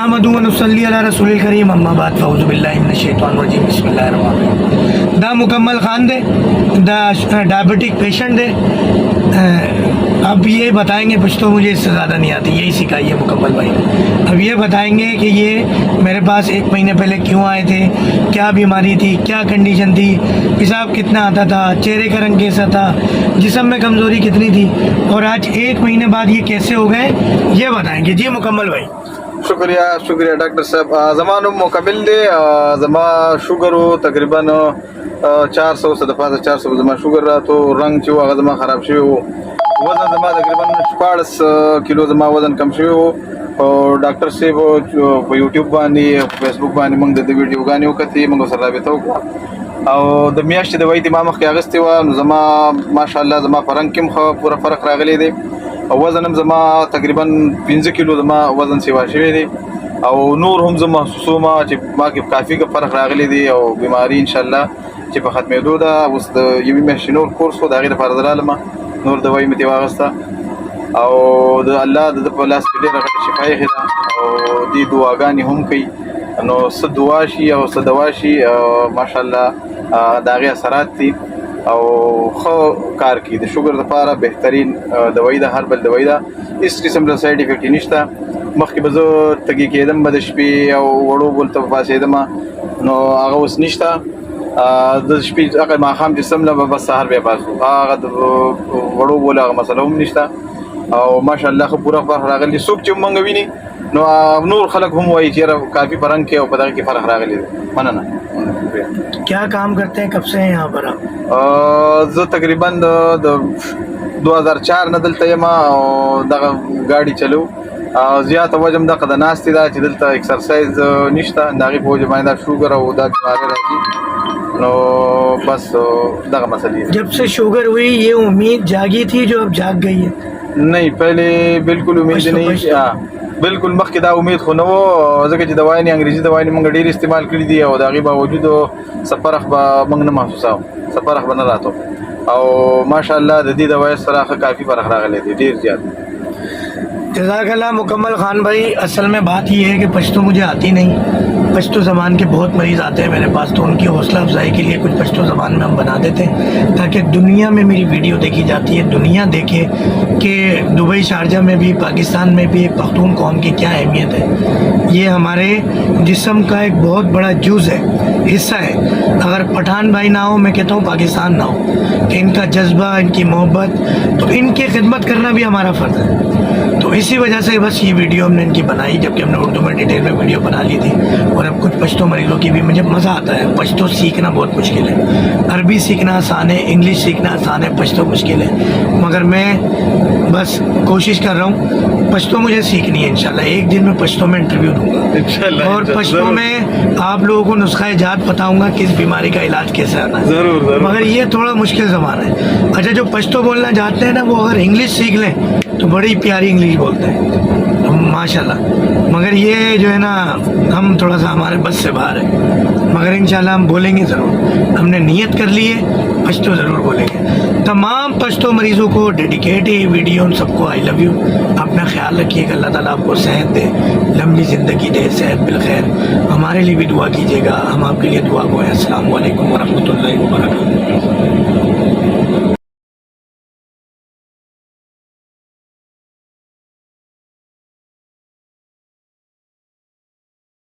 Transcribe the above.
محمد ونصلی علی رسول الکریم اما بعد فاعوذ باللہ من الشیطان الرجیم بسم اللہ الرحمن الرحیم. دا مکمل خان دے دا ڈائبٹک پیشنٹ دے. اب یہ بتائیں گے، کچھ تو مجھے اس سے زیادہ نہیں آتی، یہی سکھائیے مکمل بھائی. اب یہ بتائیں گے کہ یہ میرے پاس 1 مہینے پہلے کیوں آئے تھے، کیا بیماری تھی، کیا کنڈیشن تھی، پیشاب کتنا آتا تھا، چہرے کا رنگ کیسا تھا، جسم میں کمزوری کتنی تھی، اور آج 1 مہینے بعد یہ کیسے ہو گئے یہ بتائیں گے. جی مکمل بھائی. شکریہ ڈاکٹر صاحب. زمان مکمل دے زما شوگر تقریباً 400 سے دفعہ 400 زما شوگر رہا تو رنگ چو هغه زما خراب شوی وو. وزن زما تقریباً 14 کیلو زما وزن کم شوی وو. او ډاکټر صاحب په یوټیوب باندې فیسبوک باندې موږ د ویډیوګانې وکړې، موږ سره رابطه وکړه او د میاشتې د وایي ما مخکې اغستې وه. نو زما ماشاءالله زما په رنګ کې هم پوره فرق راغلی دی. وزن هم زما تقریبا 15 کیلو زما وزن سیوا شوی دی او نور هم زما محسوسوم چې ما کې کافي فرق راغلی دی او بیماری انشاءالله چې په ختمېدو ده. اوس د یوې میاشتې نور کورس و د هغې لپاره زه رالم، نور دوایي مې ترې واخېسته او د الله د ده په لاس کې ډېره غټه شفا ایښې ده او دې دعاګانې هم کوي. نو څه دعا شي او څه دوا شي ماشاءالله د هغې اثرات دي او ښه کار کوي. د شوګر لپاره بهترین دوایي ده، هر بل دوایي ده، هېڅ قسم د سایډ افیکټ یې نشته. مخکې به زه تږي کېدم به د شپې او وړو بول ته پاڅېدم، نو هغه اوس نشته. د شپې هغه ماښام چې څمله به بس سهار بیا پاڅو، هغه د وړو بول هغه مسله هم نشته او ماشاءالله ښه پوره فرق راغلی. څوک چې موږ ویني نو نور خلک هم وایي چې یاره کافي په رنګ کې او په دغه کې فرق راغلی دی. مننه. کیا کام کرتے ہیں، کب سے ہیں یہاں پر آپ؟ زه تقریبا د 2004 نه دلته یم او دغه ګاډي چلو. زیاته وجه هم دغه د ناستې ده چې دلته اکسرسایز نشته، د هغې په وجه باندې دا شوګر او دا بیمارۍ راځي. نو بس دغه مسئلې. جب سے شوگر ہوئی یہ امید جاگی تھی جو اب جاگ گئی ہے؟ نہیں، پہلے بالکل امید نہیں، بالکل مخکې دا امید خو نه و، ځکه چې دوایانې انګریزي دوایانې موږ ډېر استعمال کړي دي او د هغې باوجود څه فرق به موږ نه محسوساو، څه فرق به نه راته او ماشاءالله د دې دوایو سره ښه کافي فرق راغلی دی، ډېر زیات. جزاک اللہ مکمل خان بھائی. اصل میں بات یہ ہے کہ پشتو مجھے آتی نہیں، پشتو زبان کے بہت مریض آتے ہیں میرے پاس، تو ان کی حوصلہ افزائی کے لیے کچھ پشتو زبان میں ہم بنا دیتے ہیں تاکہ دنیا میں میری ویڈیو دیکھی جاتی ہے، دنیا دیکھے کہ دبئی شارجہ میں بھی پاکستان میں بھی پختون قوم کی کیا اہمیت ہے. یہ ہمارے جسم کا ایک بہت بڑا جز ہے، حصہ ہے. اگر پٹھان بھائی نہ ہو، میں کہتا ہوں پاکستان نہ ہو، کہ ان کا جذبہ، ان کی محبت، تو ان کی خدمت کرنا بھی ہمارا فرض ہے. تو اسی وجہ سے بس یہ ویڈیو ہم نے ان کی بنائی، جبکہ ہم نے اردو میں ڈیٹیل میں ویڈیو بنا لی تھی. اور اب کچھ پشتو مریضوں کی بھی مجھے مزہ آتا ہے. پشتو سیکھنا بہت مشکل ہے، عربی سیکھنا آسان ہے، انگلش سیکھنا آسان ہے، پشتو مشکل ہے. مگر میں بس کوشش کر رہا ہوں، پشتو مجھے سیکھنی ہے. انشاءاللہ ایک دن میں پشتو میں انٹرویو دوں گا اور پشتو میں آپ لوگوں کو نسخہ جات بتاؤں گا کس بیماری کا علاج کیسے آنا ہے. مگر یہ تھوڑا مشکل زبان ہے. اچھا، جو پشتو بولنا چاہتے ہیں نا، وہ اگر انگلش سیکھ لیں تو بڑی پیاری انگلش بولتے ہیں ماشاءاللہ. مگر یہ جو ہے نا، ہم تھوڑا سا ہمارے بس سے باہر ہے. مگر انشاءاللہ ہم بولیں گے ضرور، ہم نے نیت کر لی ہے، پشتو ضرور بولیں گے. تمام پشتو مریضوں کو ڈیڈیکیٹ ہے یہ ویڈیو، ان سب کو آئی لو یو. اپنا خیال رکھیے کہ اللہ تعالیٰ آپ کو صحت دے، لمبی زندگی دے، صحت بالخیر. ہمارے لیے بھی دعا کیجیے گا، ہم آپ کے لیے دعا گو ہیں. السلام علیکم ورحمۃ اللہ وبرکاتہ.